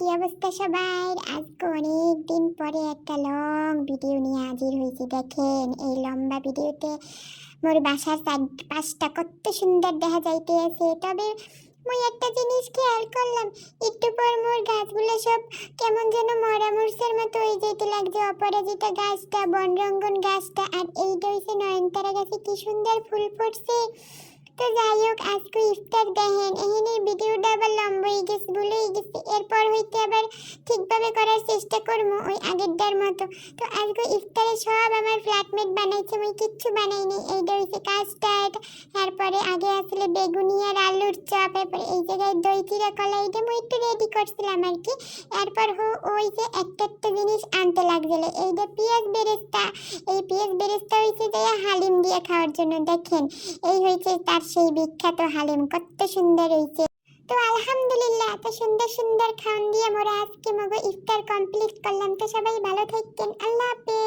কি অবস্থা সবার? আজকে অনেক দিন পরে একটা লং ভিডিও নিয়ে হাজির হয়েছি। দেখেন এই লম্বা ভিডিওতে মোর বাসার চারপাশটা কত সুন্দর দেখা যাইতে আছে। তবে মুই একটা জিনিস খেয়াল করলাম, একটু পর মোর গাছগুলো সব কেমন যেন মরা মুরসের মতো হয়ে যেতে লাগছে। অপরাজিতা গাছটা, বনরঙ্গন গাছটা, আর এইটা হইছে নয়নতারা গাছে কি সুন্দর ফুল ফুটছে। তো যাই হোক, আজকে ইফতার দেখেন, এখানে ভিডিওটা আবার লম্বা হয়ে গেছে, ভুলেই গেছে। এরপর হইতে আবার ঠিকভাবে করার চেষ্টা করবো ওই আগেরটার মতো। তো আজকে ইফতারে সব আমার ফ্ল্যাটমেট বানাইছে, আমি কিচ্ছু বানাইনি। এইটা হইছে কাস্টার্ড, তারপরে আগে আসলে বেগুনি আর আলুর চপ, এরপরে এই জায়গায় দই চিরা কলা, এটা আমি একটু রেডি করছিলাম আর কি। এরপর ওই যে একটা একটা জিনিস আনতে লাগছিল, এইটা পেঁয়াজ বেরেস্তা। এই পেঁয়াজ বেরেস্তা হইছে যে হালিম দিয়ে খাওয়ার জন্য। দেখেন এই হয়েছে তার সেই বিখ্যাত হালিম, কত সুন্দর হয়েছে। তো আলহামদুলিল্লাহ, এত সুন্দর সুন্দর খাওয়ান দিয়ে আমরা আজকে মগো ইফতার কমপ্লিট করলাম। তো সবাই ভালো থাকতেন, আল্লাহ হাফেজ।